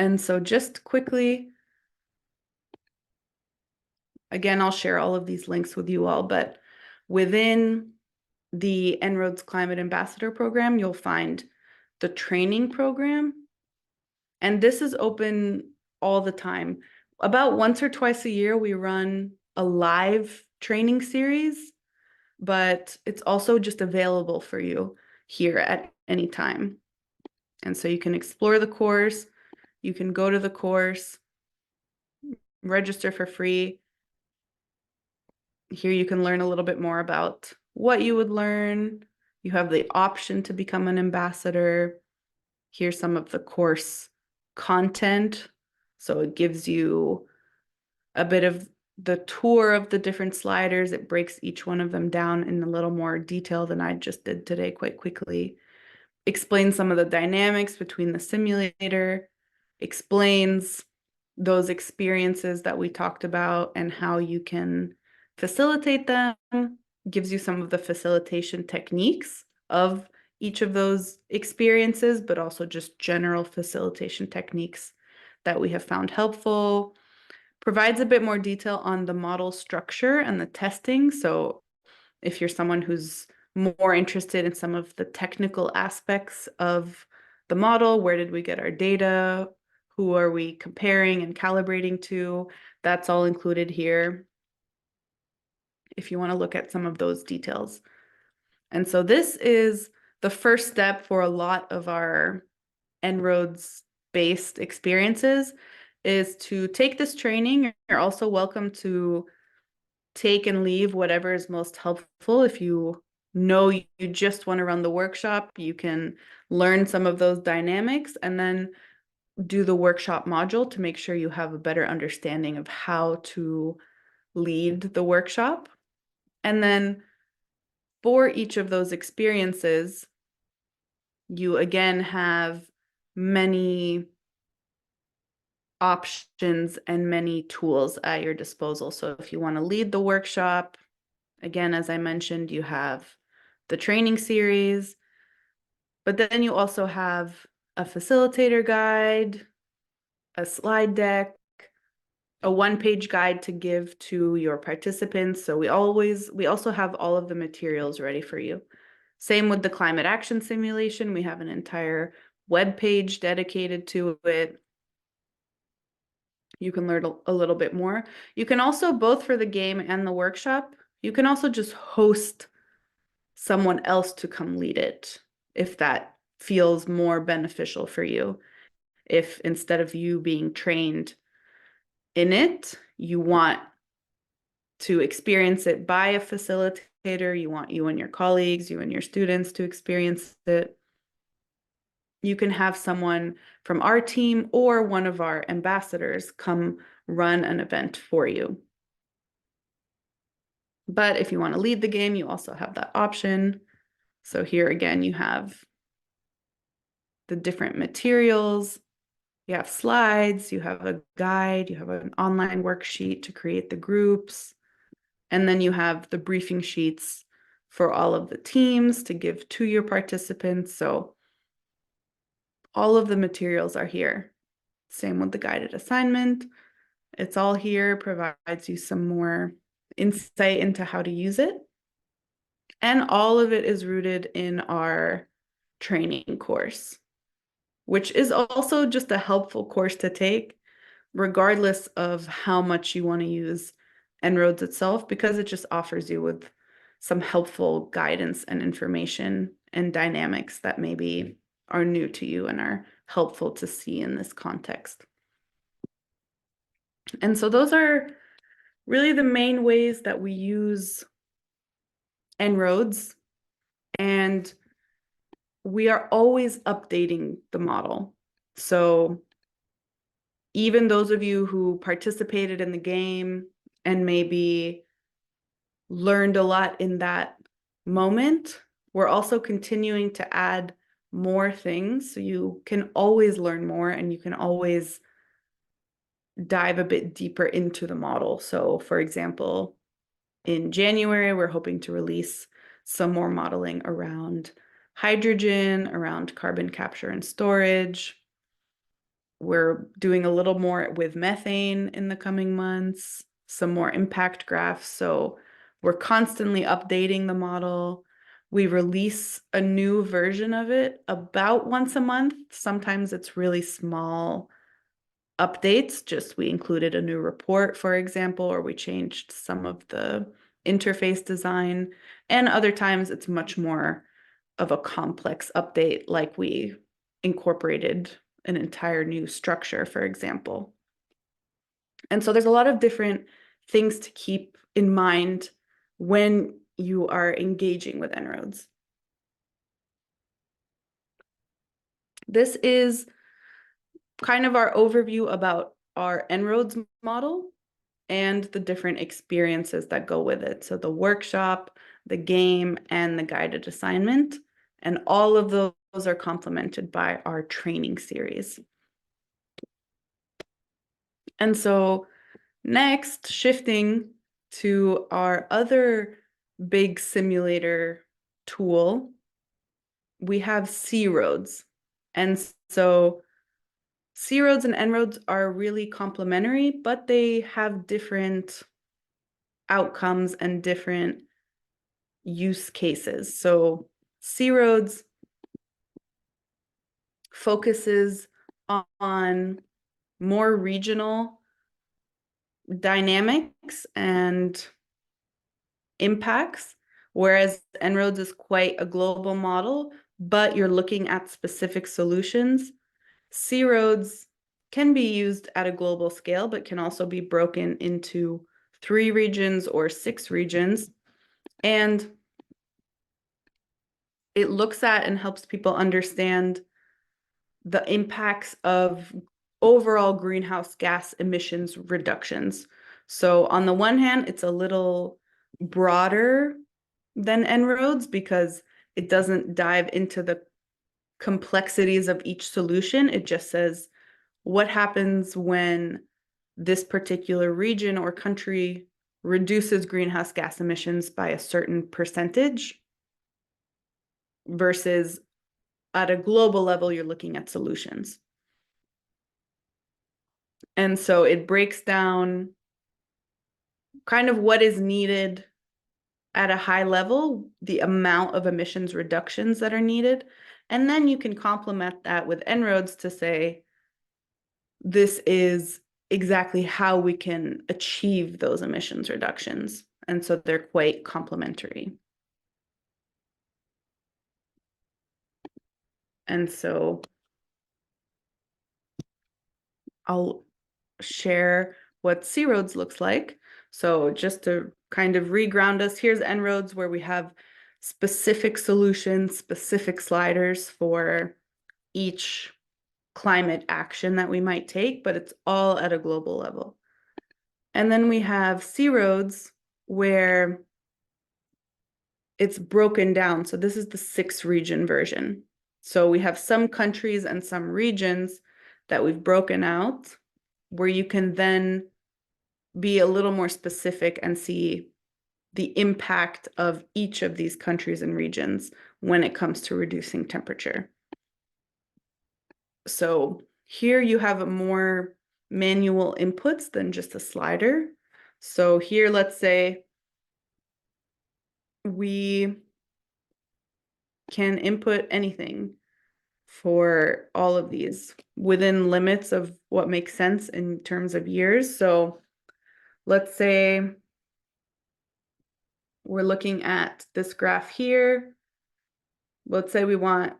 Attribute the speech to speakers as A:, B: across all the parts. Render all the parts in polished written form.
A: And so just quickly, again, I'll share all of these links with you all, but within the En-ROADS Climate Ambassador Program, you'll find the training program. And this is open all the time. About once or twice a year, we run a live training series, but it's also just available for you here at any time. And so you can explore the course, you can go to the course, register for free. Here you can learn a little bit more about what you would learn. You have the option to become an ambassador. Here's some of the course content. So it gives you a bit of the tour of the different sliders. It breaks each one of them down in a little more detail than I just did today quite quickly. Explains some of the dynamics between the simulator, explains those experiences that we talked about and how you can facilitate them, gives you some of the facilitation techniques of each of those experiences, but also just general facilitation techniques that we have found helpful. Provides a bit more detail on the model structure and the testing. So if you're someone who's more interested in some of the technical aspects of the model, where did we get our data? Who are we comparing and calibrating to? That's all included here if you want to look at some of those details. And so this is the first step for a lot of our En-ROADS based experiences is to take this training. You're also welcome to take and leave whatever is most helpful. If you know you just want to run the workshop, you can learn some of those dynamics and then do the workshop module to make sure you have a better understanding of how to lead the workshop. And then for each of those experiences, you again have many options and many tools at your disposal. So if you want to lead the workshop, again, as I mentioned, you have the training series, but then you also have a facilitator guide, a slide deck, a one-page guide to give to your participants. So we also have all of the materials ready for you. Same with the climate action simulation. We have an entire web page dedicated to it. You can learn a little bit more. You can also, both for the game and the workshop, you can also just host someone else to come lead it if that feels more beneficial for you. If instead of you being trained in it, you want to experience it by a facilitator, you want you and your colleagues, you and your students to experience it, you can have someone from our team or one of our ambassadors come run an event for you. But if you want to lead the game, you also have that option. So here again, you have the different materials, you have slides, you have a guide, you have an online worksheet to create the groups, and then you have the briefing sheets for all of the teams to give to your participants. So all of the materials are here. Same with the guided assignment. It's all here, provides you some more insight into how to use it. And all of it is rooted in our training course, which is also just a helpful course to take, regardless of how much you want to use En-ROADS itself, because it just offers you with some helpful guidance and information and dynamics that maybe are new to you and are helpful to see in this context. And so those are really the main ways that we use En-ROADS, and we are always updating the model. So even those of you who participated in the game and maybe learned a lot in that moment, we're also continuing to add more things. So you can always learn more and you can always dive a bit deeper into the model. So for example, in January, we're hoping to release some more modeling around hydrogen, around carbon capture and storage. We're doing a little more with methane in the coming months, some more impact graphs. So we're constantly updating the model. We release a new version of it about once a month. Sometimes it's really small updates, just we included a new report, for example, or we changed some of the interface design. And other times it's much more of a complex update, like we incorporated an entire new structure, for example. And so there's a lot of different things to keep in mind when you are engaging with En-ROADS. This is kind of our overview about our En-ROADS model and the different experiences that go with it. So the workshop, the game, and the guided assignment. And all of those are complemented by our training series. And so next, shifting to our other big simulator tool, we have C-ROADS. And so C-ROADS and En-ROADS are really complementary, but they have different outcomes and different use cases. So C-ROADS focuses on more regional dynamics and impacts, whereas En-ROADS is quite a global model, but you're looking at specific solutions. C-ROADS can be used at a global scale, but can also be broken into 3 regions or 6 regions. And it looks at and helps people understand the impacts of overall greenhouse gas emissions reductions. So on the one hand, it's a little broader than En-ROADS because it doesn't dive into the complexities of each solution. It just says what happens when this particular region or country reduces greenhouse gas emissions by a certain percentage versus at a global level, you're looking at solutions. And so it breaks down kind of what is needed at a high level, the amount of emissions reductions that are needed. And then you can complement that with En-ROADS to say, this is exactly how we can achieve those emissions reductions. And so they're quite complementary. And so I'll share what C-ROADS looks like. So just to kind of reground us, here's En-ROADS where we have specific solutions, specific sliders for each climate action that we might take, but it's all at a global level. And then we have C-ROADS where it's broken down. So this is the 6-region version. So we have some countries and some regions that we've broken out where you can then be a little more specific and see the impact of each of these countries and regions when it comes to reducing temperature. So here you have more manual inputs than just a slider. So here, let's say we can input anything for all of these within limits of what makes sense in terms of years. So let's say we're looking at this graph here. Let's say we want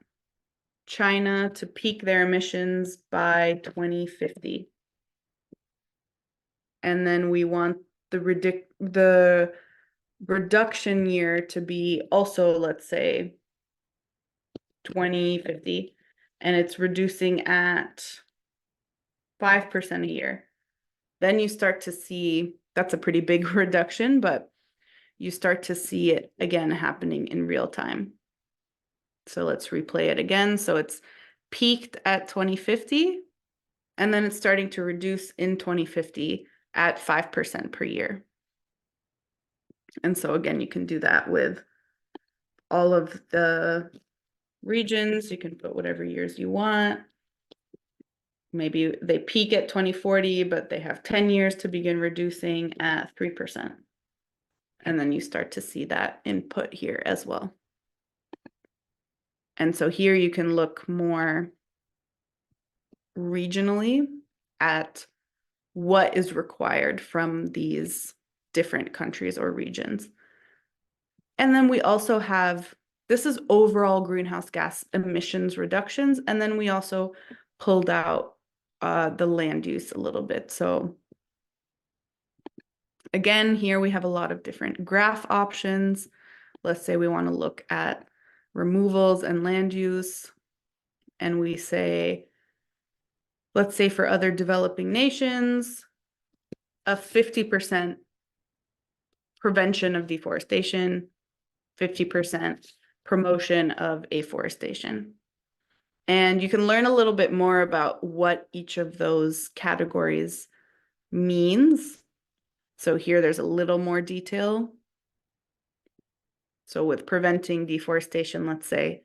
A: China to peak their emissions by 2050. And then we want the reduction year to be also, let's say, 2050. And it's reducing at 5% a year. Then you start to see, that's a pretty big reduction, but you start to see it again happening in real time. So let's replay it again. So it's peaked at 2050, and then it's starting to reduce in 2050 at 5% per year. And so again, you can do that with all of the regions. You can put whatever years you want. maybe they peak at 2040, but they have 10 years to begin reducing at 3%. And then you start to see that input here as well. And so here you can look more regionally at what is required from these different countries or regions. And then we also have, this is overall greenhouse gas emissions reductions. And then we also pulled out the land use a little bit. So again, here we have a lot of different graph options. Let's say we want to look at removals and land use. And we say, let's say for other developing nations, a 50% prevention of deforestation, 50% promotion of afforestation. And you can learn a little bit more about what each of those categories means. So here there's a little more detail. So with preventing deforestation, let's say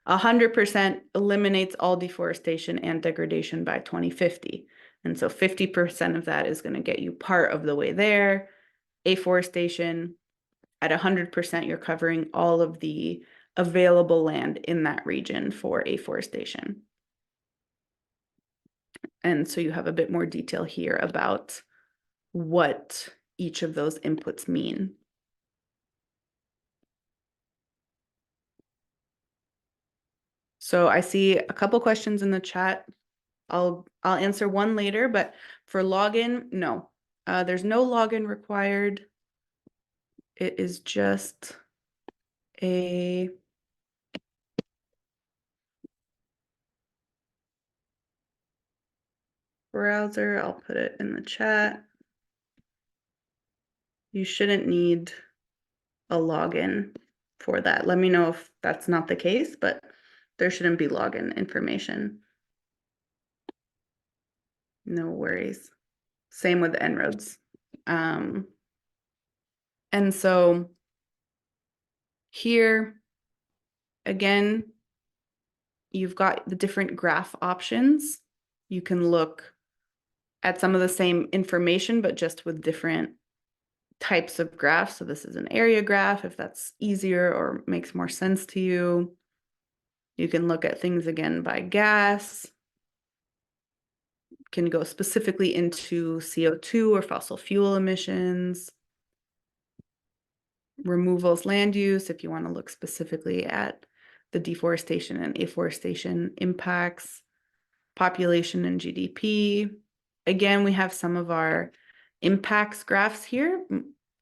A: 100% eliminates all deforestation and degradation by 2050. And so 50% of that is going to get you part of the way there. Afforestation, at 100%, you're covering all of the available land in that region for afforestation. And so you have a bit more detail here about what each of those inputs mean. So I see a couple questions in the chat. I'll answer one later, but for login, no. There's no login required. It is just a browser. I'll put it in the chat. You shouldn't need a login for that. Let me know if that's not the case, but there shouldn't be login information. No worries. Same with En-ROADS. And so here, again, you've got the different graph options. You can look at some of the same information, but just with different types of graphs. So this is an area graph, if that's easier or makes more sense to you. You can look at things again by gas. Can go specifically into CO2 or fossil fuel emissions. Removals, land use, if you want to look specifically at the deforestation and afforestation impacts. Population and GDP. Again, we have some of our impacts graphs here,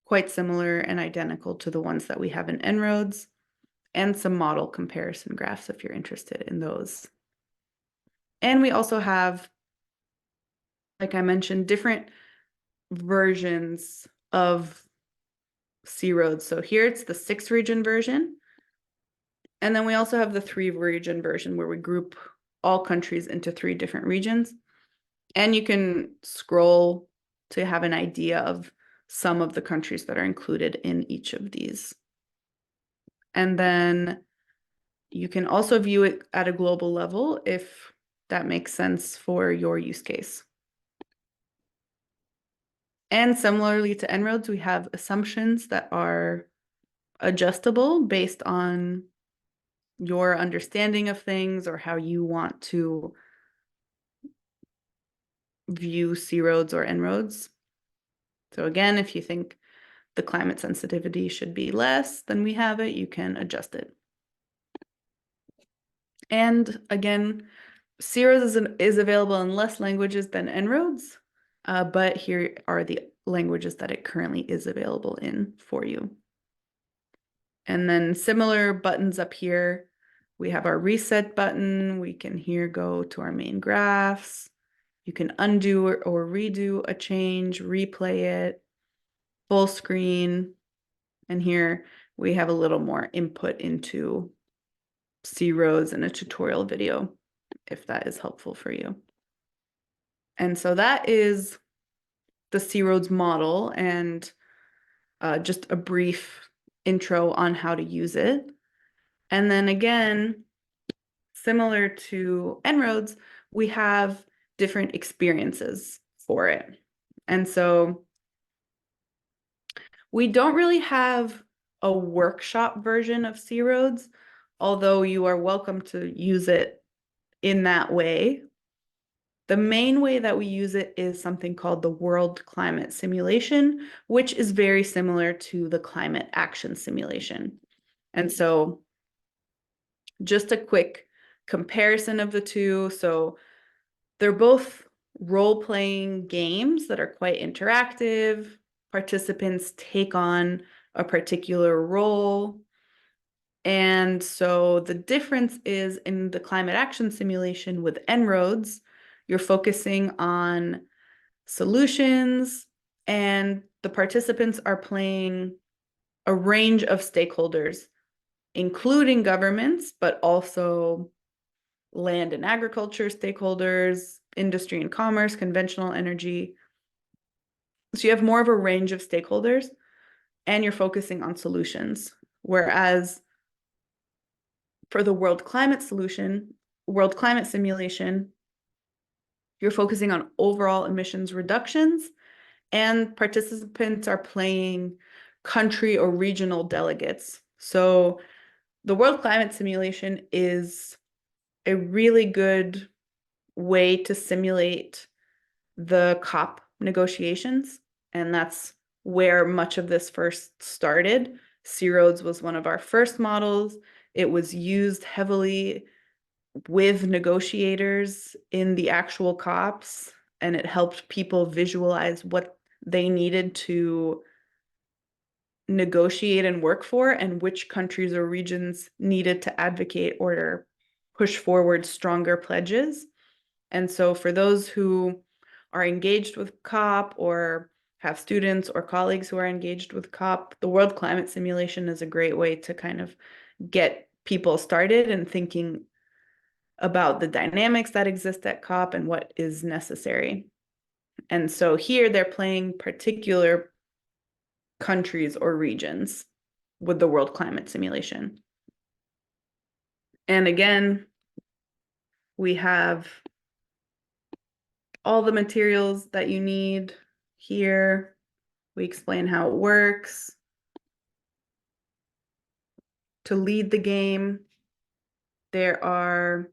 A: quite similar and identical to the ones that we have in En-ROADS, and some model comparison graphs if you're interested in those. And we also have, like I mentioned, different versions of C-ROADS. So here it's the 6-region version. And then we also have the 3-region version where we group all countries into 3 different regions. And you can scroll to have an idea of some of the countries that are included in each of these. And then you can also view it at a global level if that makes sense for your use case. And similarly to En-ROADS, we have assumptions that are adjustable based on your understanding of things or how you want to view C-ROADS or En-ROADS. So again, if you think the climate sensitivity should be less than we have it, you can adjust it. And again, C-ROADS is available in less languages than En-ROADS, but here are the languages that it currently is available in for you. And then similar buttons up here. We have our reset button. We can here go to our main graphs. You can undo or redo a change, replay it, full screen. And here we have a little more input into C-ROADS and a tutorial video, if that is helpful for you. And so that is the C-ROADS model and just a brief intro on how to use it. And then again, similar to En-ROADS, we have different experiences for it. And so we don't really have a workshop version of C-Roads, although you are welcome to use it in that way. The main way that we use it is something called the World Climate Simulation, which is very similar to the Climate Action Simulation. And so just a quick comparison of the two. So they're both role-playing games that are quite interactive. Participants take on a particular role. And so the difference is in the climate action simulation with En-ROADS, you're focusing on solutions, and the participants are playing a range of stakeholders, including governments, but also land and agriculture stakeholders, industry and commerce, conventional energy. So you have more of a range of stakeholders, and you're focusing on solutions. Whereas for the World Climate Simulation, you're focusing on overall emissions reductions, and participants are playing country or regional delegates. So the World Climate Simulation is a really good way to simulate the COP negotiations, and that's where much of this first started. C-Roads was one of our first models. It was used heavily with negotiators in the actual COPs, and it helped people visualize what they needed to negotiate and work for, and which countries or regions needed to advocate or push forward stronger pledges. And so for those who are engaged with COP or have students or colleagues who are engaged with COP, the World Climate Simulation is a great way to kind of get people started and thinking about the dynamics that exist at COP and what is necessary. And so here they're playing particular countries or regions with the World Climate Simulation. And again, we have all the materials that you need here. We explain how it works. To lead the game, there are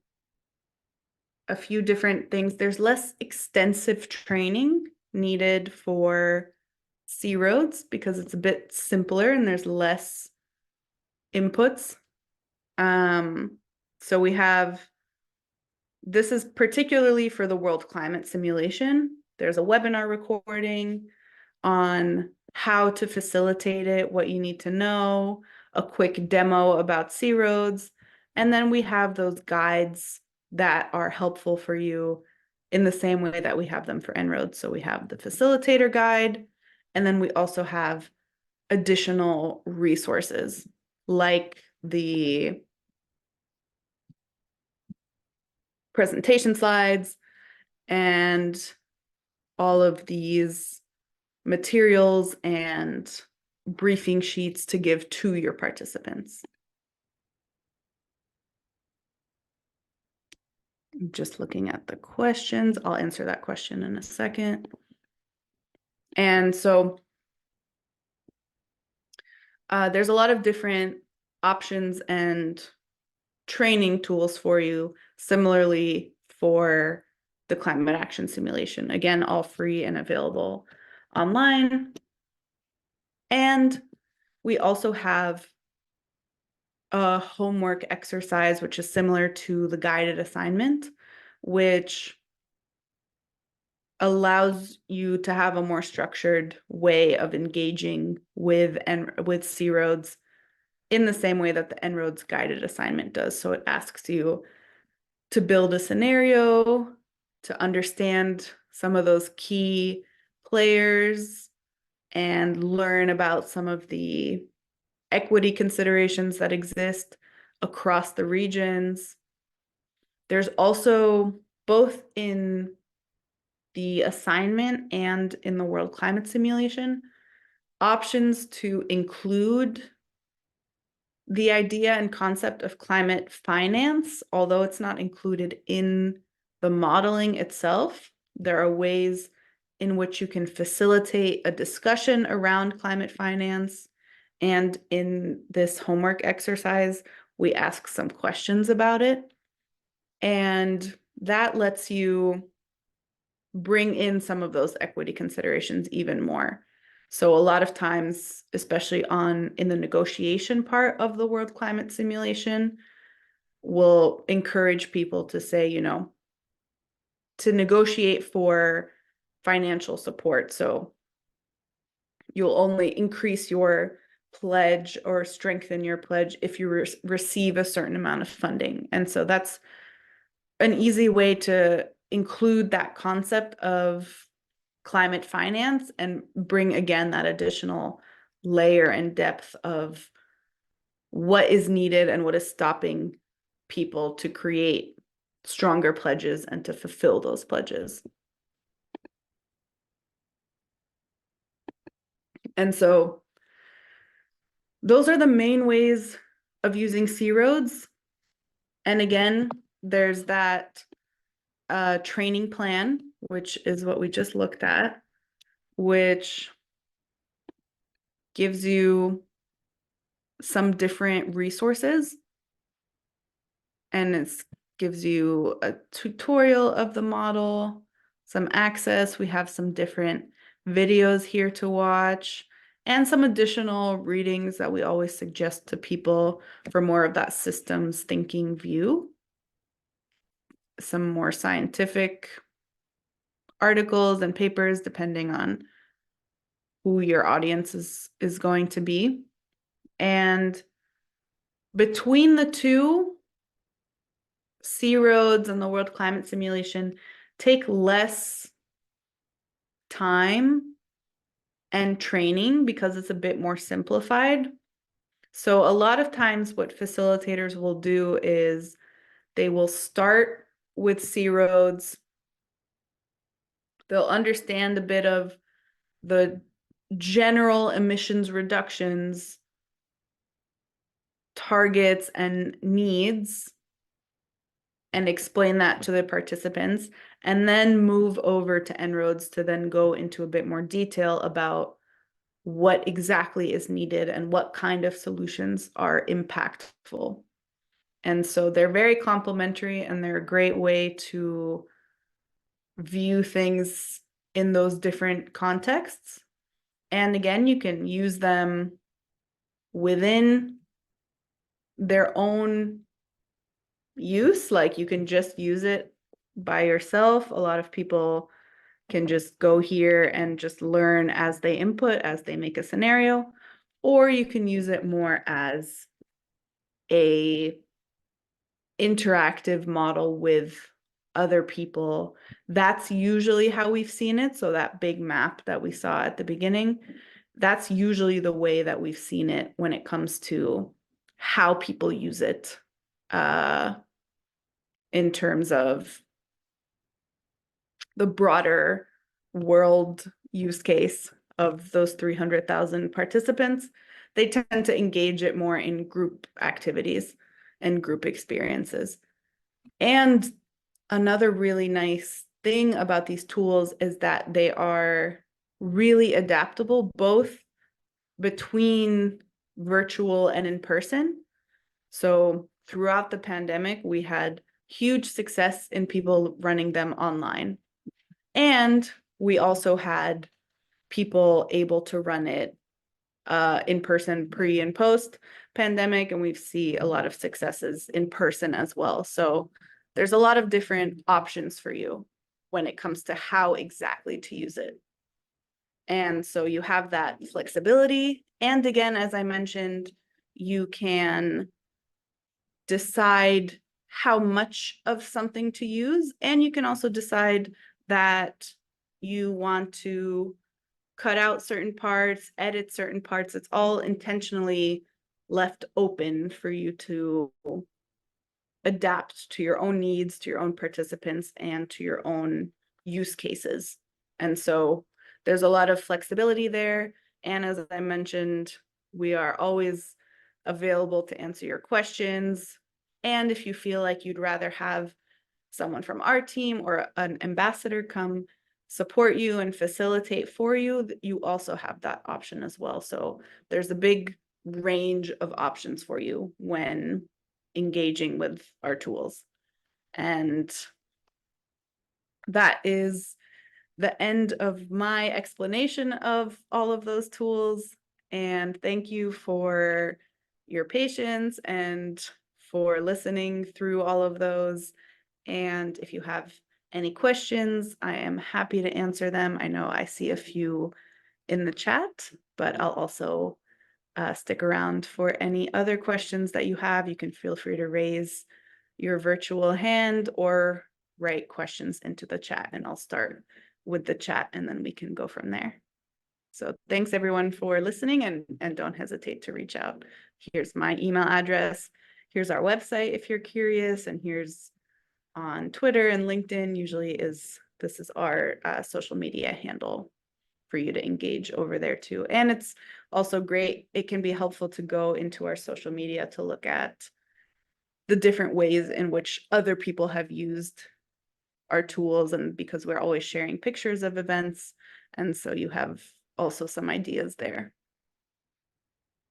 A: a few different things. There's less extensive training needed for C-Roads because it's a bit simpler and there's less inputs. So we have, this is particularly for the World Climate Simulation. There's a webinar recording on how to facilitate it, what you need to know, a quick demo about C-Roads, and then we have those guides that are helpful for you in the same way that we have them for En-ROADS. So we have the facilitator guide, and then we also have additional resources like the presentation slides and all of these materials and briefing sheets to give to your participants. I'm just looking at the questions. I'll answer that question in a second. And so there's a lot of different options and training tools for you, similarly for the climate action simulation. Again, all free and available online. And we also have a homework exercise, which is similar to the guided assignment, which allows you to have a more structured way of engaging with C-Roads in the same way that the En-ROADS guided assignment does. So it asks you to build a scenario, to understand some of those key players, and learn about some of the equity considerations that exist across the regions. There's also, both in the assignment and in the World Climate Simulation, options to include the idea and concept of climate finance, although it's not included in the modeling itself. There are ways in which you can facilitate a discussion around climate finance. And in this homework exercise, we ask some questions about it. And that lets you bring in some of those equity considerations even more. So a lot of times, especially in the negotiation part of the World Climate Simulation, we'll encourage people to say, to negotiate for financial support. So you'll only increase your pledge or strengthen your pledge if you receive a certain amount of funding. And so that's an easy way to include that concept of climate finance and bring again that additional layer and depth of what is needed and what is stopping people to create stronger pledges and to fulfill those pledges. And so those are the main ways of using C-roads. And again, there's that training plan, which is what we just looked at, which gives you some different resources, and it gives you a tutorial of the model, some access. We have some different videos here to watch, and some additional readings that we always suggest to people for more of that systems thinking view. Some more scientific articles and papers, depending on who your audience is going to be. And between the two, C-roads and the World Climate Simulation take less time and training because it's a bit more simplified. So a lot of times what facilitators will do is they will start with C-roads. They'll understand a bit of the general emissions reductions targets and needs and explain that to the participants, and then move over to En-ROADS to then go into a bit more detail about what exactly is needed and what kind of solutions are impactful. And so they're very complementary, and they're a great way to view things in those different contexts. And again, you can use them within their own use. Like you can just use it by yourself. A lot of people can just go here and just learn as they input, as they make a scenario, or you can use it more as a interactive model with other people. That's usually how we've seen it. So that big map that we saw at the beginning, that's usually the way that we've seen it when it comes to how people use it in terms of the broader world use case of those 300,000 participants. They tend to engage it more in group activities and group experiences. And another really nice thing about these tools is that they are really adaptable, both between virtual and in person. So throughout the pandemic, we had huge success in people running them online. And we also had people able to run it in person pre and post pandemic, and we see a lot of successes in person as well. So there's a lot of different options for you when it comes to how exactly to use it. And so you have that flexibility. And again, as I mentioned, you can decide how much of something to use, and you can also decide that you want to cut out certain parts, edit certain parts. It's all intentionally left open for you to adapt to your own needs, to your own participants, and to your own use cases. And so there's a lot of flexibility there. And as I mentioned, we are always available to answer your questions. And if you feel like you'd rather have someone from our team or an ambassador come support you and facilitate for you, you also have that option as well. So there's a big range of options for you when engaging with our tools. And that is the end of my explanation of all of those tools. And thank you for your patience and for listening through all of those. And if you have any questions, I am happy to answer them. I know I see a few in the chat, but I'll also stick around for any other questions that you have. You can feel free to raise your virtual hand or write questions into the chat, and I'll start with the chat and then we can go from there. So thanks everyone for listening, and don't hesitate to reach out. Here's my email address. Here's our website if you're curious, and here's on Twitter and LinkedIn this is our social media handle for you to engage over there too. And it's also great. It can be helpful to go into our social media to look at the different ways in which other people have used our tools, and because we're always sharing pictures of events. And so you have also some ideas there.